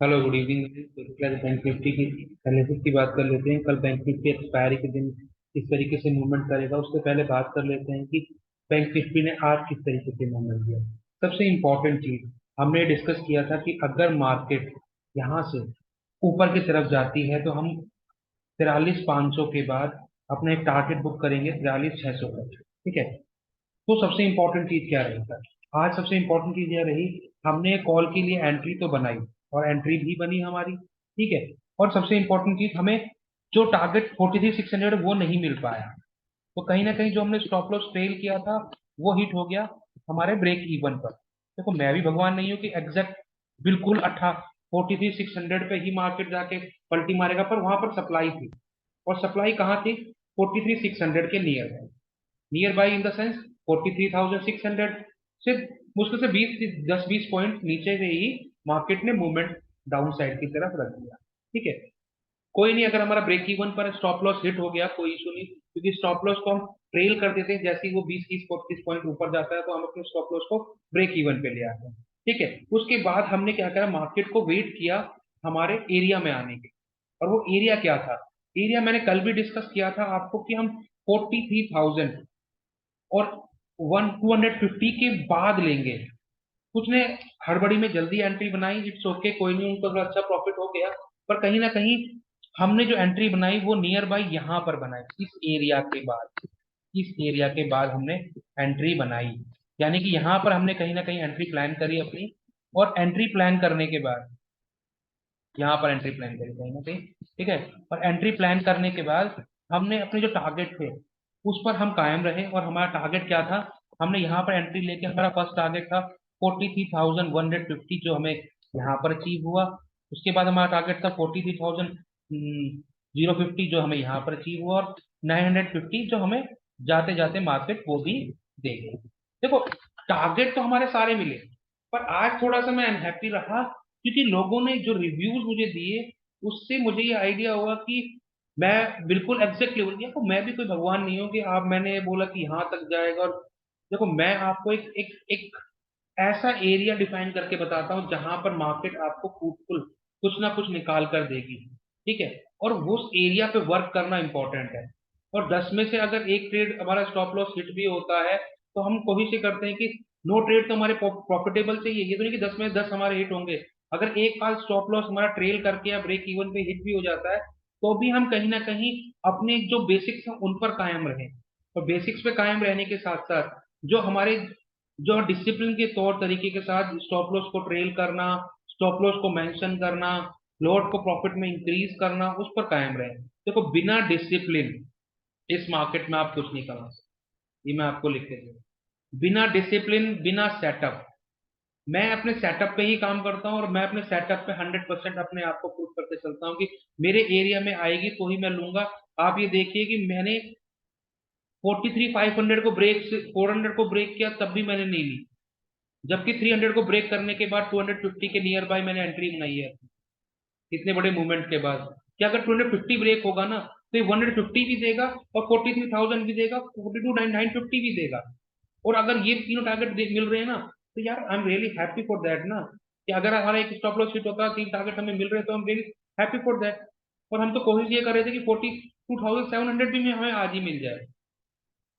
Hello, good evening. तो bank Nifty की analysis की बात कर लेते हैं। कल बैंक निफ्टी एक्सपायरी के दिन किस तरीके से मूवमेंट करेगा, उससे पहले बात कर लेते हैं कि बैंक निफ्टी ने आज किस तरीके से मूवमेंट किया। सबसे इम्पोर्टेंट चीज हमने डिस्कस किया था कि अगर मार्केट यहाँ से ऊपर की तरफ जाती है तो हम 43,500 के बाद अपना एक टारगेट बुक करेंगे 43,600 का। ठीक है। तो सबसे इंपॉर्टेंट चीज क्या रहेगा? आज सबसे इंपॉर्टेंट चीज यह रही, हमने कॉल के लिए एंट्री तो बनाई और एंट्री भी बनी हमारी। ठीक है। और सबसे इंपॉर्टेंट चीज, हमें जो टारगेट 43,600 वो नहीं मिल पाया, तो कहीं ना कहीं जो हमने स्टॉप लॉस ट्रेल किया था वो हिट हो गया हमारे ब्रेक इवन पर। देखो, मैं भी भगवान नहीं हूँ कि एग्जैक्ट बिल्कुल 43,600 पे ही मार्केट जाके पलटी मारेगा, पर वहां पर सप्लाई थी। और सप्लाई कहाँ थी? 43,600 के नियर है। Near by in the sense 43,600 से मुश्किल से 10-20 पॉइंट नीचे से ही मार्केट ने मूवमेंट डाउन साइड की तरफ रख दिया। ठीक है। कोई नहीं, अगर हमारा ब्रेक इवन पर स्टॉप लॉस हिट हो गया कोई इशू नहीं, क्योंकि स्टॉप लॉस को हम ट्रेल कर देते हैं। जैसे ही वो 20-30-35 पॉइंट ऊपर जाता है तो हम अपने स्टॉप लॉस को ब्रेक इवन पे ले आते हैं। ठीक है। उसके बाद हमने क्या करा, मार्केट को वेट किया हमारे एरिया में आने के। और वो एरिया क्या था? एरिया मैंने कल भी डिस्कस किया था आपको कि हम 43,000 और 250 के बाद लेंगे। कुछ ने हड़बड़ी में जल्दी एंट्री बनाई, इट्स ओके, कोई नहीं, उनको थोड़ा अच्छा प्रॉफिट हो गया। पर कहीं ना कहीं हमने जो एंट्री बनाई वो नियर बाई यहाँ पर बनाई, इस एरिया के बाद हमने एंट्री बनाई। यानी कि यहाँ पर हमने कहीं ना कहीं एंट्री प्लान करी अपनी। और एंट्री प्लान करने के बाद यहाँ पर एंट्री प्लान करी कहीं ना कहीं। ठीक है। और एंट्री प्लान करने के बाद हमने अपने जो टारगेट थे उस पर हम कायम रहे। और हमारा टारगेट क्या था? हमने यहाँ पर एंट्री लेके हमारा फर्स्ट टारगेट था 43,150, जो हमें यहाँ पर अचीव हुआ। उसके बाद हमारा टारगेट था 43,050, जो हमें यहाँ पर अचीव हुआ। और 950 जो हमें जाते जाते मार्केट वो भी दे गई। देखो, टारगेट तो हमारे सारे मिले, पर आज थोड़ा सा मैं अनहैप्पी रहा, क्योंकि लोगों ने जो रिव्यूज मुझे दिए उससे मुझे ये आइडिया हुआ कि मैं बिल्कुल एग्जैक्ट लेवल दिया। तो मैं भी कोई भगवान नहीं हूँ कि आप, मैंने बोला कि यहाँ तक जाएगा। और देखो, मैं आपको एक एक एक ऐसा एरिया डिफाइन करके बताता हूँ जहां पर मार्केट आपको फ्रूटफुल कुछ ना कुछ निकाल कर देगी। ठीक है। और वो उस एरिया पे वर्क करना इंपॉर्टेंट है। और 10 में से अगर एक ट्रेड हमारा स्टॉप लॉस हिट भी होता है तो हम कोशिश ये करते हैं कि नो ट्रेड तो हमारे प्रॉफिटेबल चाहिए। ये तो नहीं कि 10 में 10 हमारे हिट होंगे। अगर एक बार स्टॉप लॉस हमारा ट्रेल करके या ब्रेक इवन पे हिट भी हो जाता है तो भी हम कहीं ना कहीं अपने जो बेसिक्स हैं उन पर कायम रहें। और बेसिक्स पे कायम रहने के साथ साथ जो हमारे जो डिसिप्लिन के तौर तरीके के साथ स्टॉप लॉस को ट्रेल करना, स्टॉप लॉस को मेंशन करना, लॉट को प्रॉफिट में इंक्रीज करना, उस पर कायम रहे। देखो, बिना डिसिप्लिन इस मार्केट में आप कुछ नहीं कमा सकते। ये मैं आपको लिख के दूं, बिना डिसिप्लिन, बिना सेटअप। मैं अपने सेटअप पे ही काम करता हूँ और मैं अपने सेटअप पे 100% अपने आप को प्रूव करके चलता हूँ कि मेरे एरिया में आएगी तो ही मैं लूंगा। आप ये देखिए कि मैंने 43,500 को ब्रेक से 400 को ब्रेक किया तब भी मैंने नहीं ली, जबकि 300 को ब्रेक करने के बाद 250 के नियर बाय मैंने एंट्री बनाई है इतने बड़े मूवमेंट के बाद। क्या अगर 250 ब्रेक होगा ना तो ये 150 भी देगा और 43,000 भी देगा, 42,950 भी देगा। और अगर ये तीनों टारगेट मिल रहे हैं ना तो यार I am really happy for that ना, कि अगर हमारा एक स्टॉप लॉस हिट होता है, तीन टारगेट हमें मिल रहे हैं तो हम रियली हैप्पी फॉर दैट। और हम तो कोशिश ये कर रहे थे कि 42,700 भी हमें आज ही मिल जाए।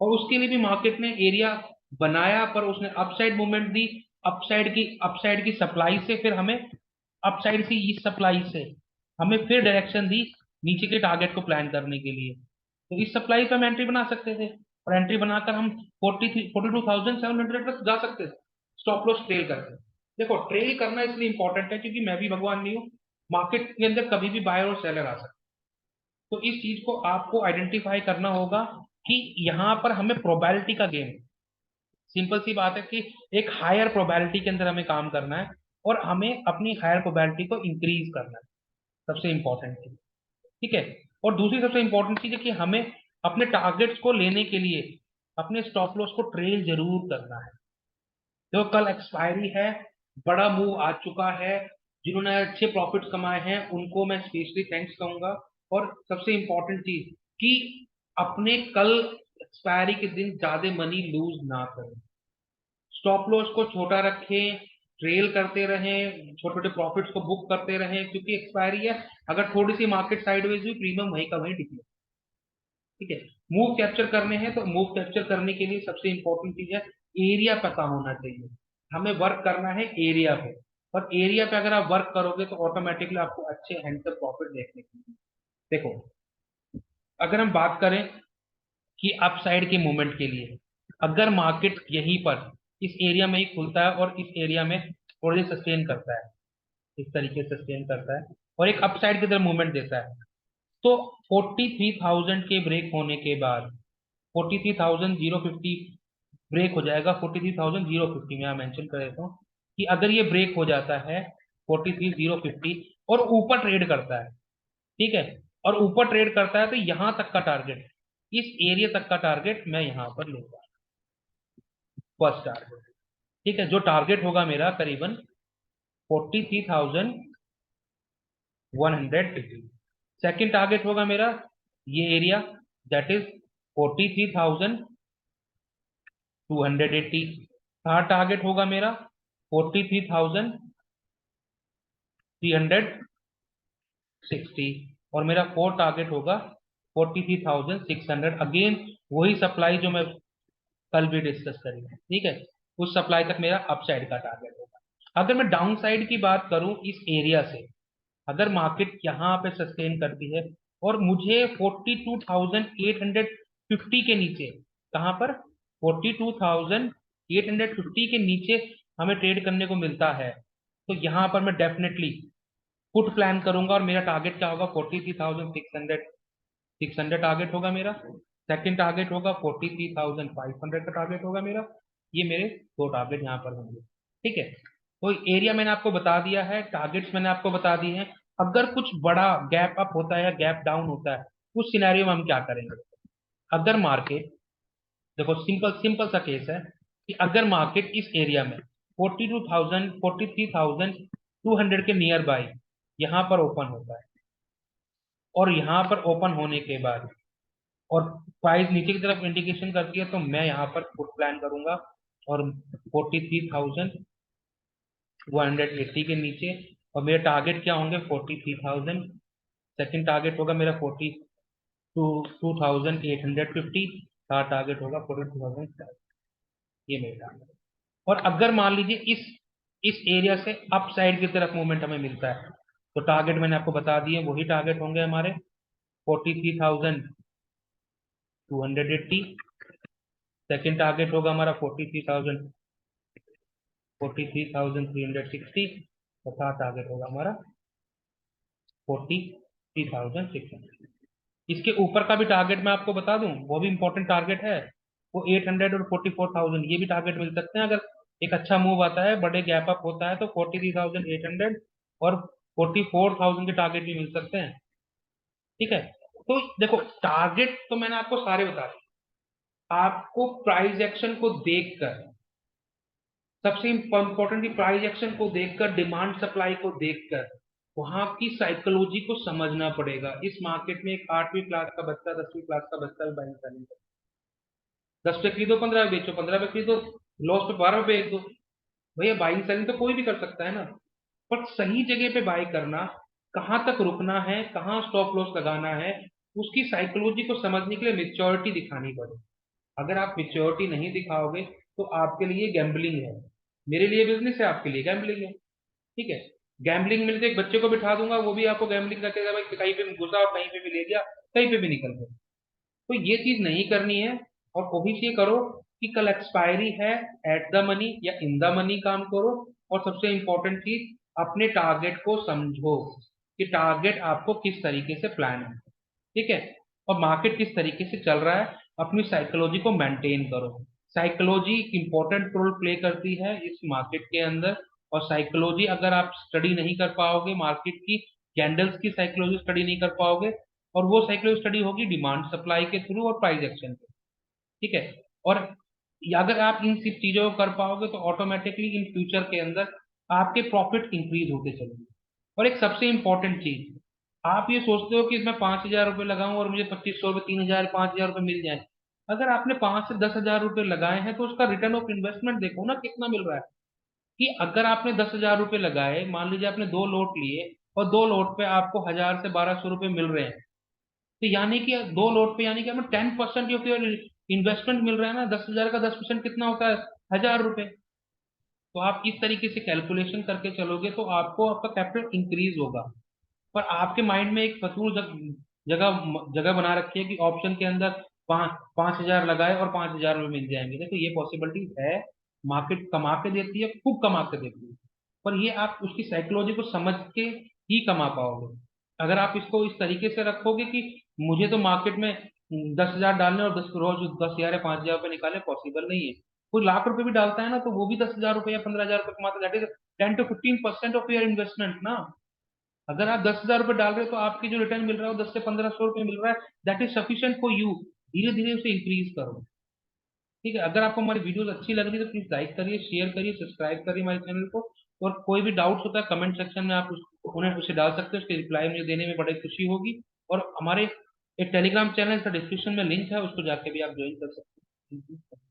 और उसके लिए भी मार्केट ने एरिया बनाया, पर उसने अपसाइड मूवमेंट दी। अपसाइड की सप्लाई से फिर हमें अपसाइड से इस सप्लाई से हमें फिर डायरेक्शन दी नीचे के टारगेट को प्लान करने के लिए। तो इस सप्लाई पे हम एंट्री बना सकते थे और एंट्री बनाकर हम 42,700 तक जा सकते थे स्टॉप लॉस ट्रेल करके। देखो, ट्रेल करना इसलिए इंपॉर्टेंट है क्योंकि मैं भी भगवान नहीं हूँ, मार्केट के अंदर कभी भी बायर और सेलर आ सकते। तो इस चीज को आपको आइडेंटिफाई करना होगा कि यहाँ पर हमें प्रोबेबिलिटी का गेम, सिंपल सी बात है कि एक हायर प्रोबेबिलिटी के अंदर हमें काम करना है और हमें अपनी हायर प्रोबेबिलिटी को इंक्रीज करना है। सबसे इंपॉर्टेंट चीज। ठीक है। और दूसरी सबसे इंपॉर्टेंट चीज है कि हमें अपने टारगेट्स को लेने के लिए अपने स्टॉप लॉस को ट्रेल जरूर करना है। जो कल एक्सपायरी है, बड़ा मूव आ चुका है, जिन्होंने अच्छे प्रॉफिट्स कमाए हैं उनको मैं स्पेशली थैंक्स कहूंगा। और सबसे इंपॉर्टेंट चीज कि अपने कल एक्सपायरी के दिन ज्यादा मनी लूज ना करें, स्टॉप लॉस को छोटा रखें, ट्रेल करते रहें, छोटे छोटे प्रॉफिट्स को बुक करते रहें, क्योंकि एक्सपायरी है। अगर थोड़ी सी मार्केट साइडवेज हुई, प्रीमियम वहीं का वहीं टिके। ठीक है। मूव कैप्चर करने हैं तो मूव कैप्चर करने के लिए सबसे इंपॉर्टेंट चीज है एरिया पता होना चाहिए। हमें वर्क करना है एरिया पे, और एरिया पे अगर आप वर्क करोगे तो ऑटोमेटिकली आपको अच्छे हैंडसम प्रॉफिट देखने को मिलेंगे। देखो, अगर हम बात करें कि अपसाइड के मूवमेंट के लिए, अगर मार्केट यहीं पर इस एरिया में ही खुलता है और इस एरिया में थोड़ी देर सस्टेन करता है, इस तरीके से सस्टेन करता है और एक अपसाइड की तरफ मूवमेंट देता है, तो 43,000 के ब्रेक होने के बाद 43,050 ब्रेक हो जाएगा। 43,050 में मैं मेंशन कर देता हूँ कि अगर ये ब्रेक हो जाता है 43,050 और ऊपर ट्रेड करता है, ठीक है, और ऊपर ट्रेड करता है, तो यहां तक का टारगेट, इस एरिया तक का टारगेट मैं यहां पर लूंगा, फर्स्ट टारगेट। ठीक है, जो टारगेट होगा मेरा करीबन 43,150। सेकेंड टारगेट होगा मेरा ये area, that is 43,280। Third target होगा मेरा 43,360, और मेरा फोर्थ टारगेट होगा 43,600। अगेन वही सप्लाई जो मैं कल भी डिस्कस करेंगे, ठीक है। उस सप्लाई तक मेरा अपसाइड का टारगेट होगा। अगर मैं डाउन साइड की बात करूं इस एरिया से, अगर मार्केट यहाँ पे सस्टेन करती है और मुझे 42,850 के नीचे, कहाँ पर 42,850 के नीचे हमें ट्रेड करने को मिलता है, तो यहाँ पर मैं डेफिनेटली पुट प्लान करूंगा और मेरा टारगेट क्या होगा 43,600। 600 टारगेट होगा मेरा। सेकंड टारगेट होगा 43,500 का टारगेट होगा मेरा। ये मेरे दो टारगेट यहाँ पर होंगे। ठीक है, तो एरिया मैंने आपको बता दिया है, टारगेट्स मैंने आपको बता दिए हैं। अगर कुछ बड़ा गैप अप होता है या गैप डाउन होता है, उस सिनेरियो में हम क्या करेंगे? अगर मार्केट, देखो सिंपल सिंपल सा केस है कि अगर मार्केट इस एरिया में 42,000 43,200 के नियर बाय यहाँ पर ओपन होता है, और यहाँ पर ओपन होने के बाद और प्राइस नीचे की तरफ इंडिकेशन करती है, तो मैं यहाँ पर पुट प्लान करूंगा और 43,180 के नीचे, और मेरे टारगेट क्या होंगे 43,000। सेकंड टारगेट होगा मेरा 42,850। थर्ड टारगेट होगा 42,000। ये मेरे टारगेट। और अगर मान लीजिए इस एरिया से अप साइड की तरफ मूवमेंट हमें मिलता है, तो टारगेट मैंने आपको बता दिए, वही टारगेट होंगे हमारे 43,280। सेकंड टारगेट होगा हमारा 43,360, और थर्ड टारगेट होगा हमारा 43,600। इसके ऊपर का भी टारगेट मैं आपको बता दूं, वो भी इंपॉर्टेंट टारगेट है। वो 800 और 44,000, ये भी टारगेट मिल सकते हैं। अगर एक अच्छा मूव आता है, बड़े गैप अप होता है, तो 43,800 और 44,000 के टारगेट भी मिल सकते हैं। ठीक है, तो देखो टारगेट तो मैंने आपको सारे बता दिए। आपको प्राइस एक्शन को देखकर, सबसे इंपॉर्टेंट प्राइस एक्शन को देखकर, डिमांड सप्लाई को देखकर वहां की साइकोलॉजी को समझना पड़ेगा। इस मार्केट में एक 8वीं क्लास का बच्चा, 10वीं क्लास का बच्चा भी बाइंग करेंगे। 10 पे खरीदो, 15 पे बेचो, 15 पे खरीदो, लॉस पे 12 पे बेच दो। भैया बाइंग सेलिंग तो कोई भी कर सकता है ना, पर सही जगह पे बाय करना, कहाँ तक रुकना है, कहाँ स्टॉप लॉस लगाना है, उसकी साइकोलॉजी को समझने के लिए मेच्योरिटी दिखानी पड़े। अगर आप मेच्योरिटी नहीं दिखाओगे तो आपके लिए गैम्बलिंग है, मेरे लिए बिजनेस है, आपके लिए गैम्बलिंग है। ठीक है, गैम्बलिंग में तो एक बच्चे को बिठा दूंगा, वो भी आपको गैम्बलिंग करके भाई कहीं पे भी घुसा और कहीं पे भी ले गया, कहीं पे भी निकल गया। तो ये चीज नहीं करनी है। और कोशिश ये करो कि कल एक्सपायरी है, एट द मनी या इन द मनी काम करो। और सबसे इंपॉर्टेंट चीज, अपने टारगेट को समझो कि टारगेट आपको किस तरीके से प्लान है। ठीक है, और मार्केट किस तरीके से चल रहा है, अपनी साइकोलॉजी को मेंटेन करो। साइकोलॉजी इंपॉर्टेंट रोल प्ले करती है इस मार्केट के अंदर। और साइकोलॉजी अगर आप स्टडी नहीं कर पाओगे, मार्केट की कैंडल्स की साइकोलॉजी स्टडी नहीं कर पाओगे, और वो साइकोलॉजी स्टडी होगी डिमांड सप्लाई के थ्रू और प्राइस एक्शन के। ठीक है, और अगर आप इन सब चीजों को कर पाओगे तो ऑटोमेटिकली इन फ्यूचर के अंदर आपके प्रॉफिट इंक्रीज होते चलेंगे। और एक सबसे इंपॉर्टेंट चीज, आप ये सोचते हो कि मैं 5,000 रुपये लगाऊं और मुझे 2,500 रुपये, 3,000, 5,000 रुपये मिल जाए। अगर आपने 5 से 10,000 रुपये लगाए हैं तो उसका रिटर्न ऑफ इन्वेस्टमेंट देखो ना कितना मिल रहा है। कि अगर आपने 10,000 रुपये लगाए, मान लीजिए आपने 2 लॉट लिए और 2 लॉट पे आपको 1,000 से 1,200 रुपये मिल रहे हैं, तो यानी कि 2 लॉट पे यानी कि हमें 10% ऑफ योर इन्वेस्टमेंट मिल रहा है ना। 10,000 का 10% कितना होता है? 1,000 रुपये। तो आप इस तरीके से कैलकुलेशन करके चलोगे तो आपको आपका कैपिटल इंक्रीज होगा। पर आपके माइंड में एक फजूल जगह जगह बना रखी है कि ऑप्शन के अंदर 5,000 लगाए और 5,000 रुपये मिल जाएंगे। देखो ये पॉसिबिलिटी है, मार्केट कमा के देती है, खूब कमा के देती है, पर ये आप उसकी साइकोलॉजी को समझ के ही कमा पाओगे। अगर आप इसको इस तरीके से रखोगे कि मुझे तो मार्केट में 10,000 डालने और 10 रोज 10,000 या 5,000 रुपये निकाले, पॉसिबल नहीं है। कोई लाख रुपए भी डालता है ना, तो वो भी 10,000 रुपये या 15,000 रुपये कमाता है। That is 10 to 15% of your investment ना। अगर आप 10,000 रुपये डाल रहे हो तो आपकी जो रिटर्न मिल रहा है वो 10 से 1,500 रुपये मिल रहा है। That is sufficient for you. धीरे धीरे उसे इंक्रीज करो। ठीक है, अगर आपको हमारी वीडियोस अच्छी लग रही है तो प्लीज लाइक करिए, शेयर करिए, सब्सक्राइब करिए हमारे चैनल को। और कोई भी डाउट्स होता है कमेंट सेक्शन में आप उन्हें उसे डाल सकते हो, उसके रिप्लाई मुझे देने में बड़ी खुशी होगी। और हमारे एक टेलीग्राम चैनल का डिस्क्रिप्शन में लिंक है, उसको जाके भी आप ज्वाइन कर सकते हैं।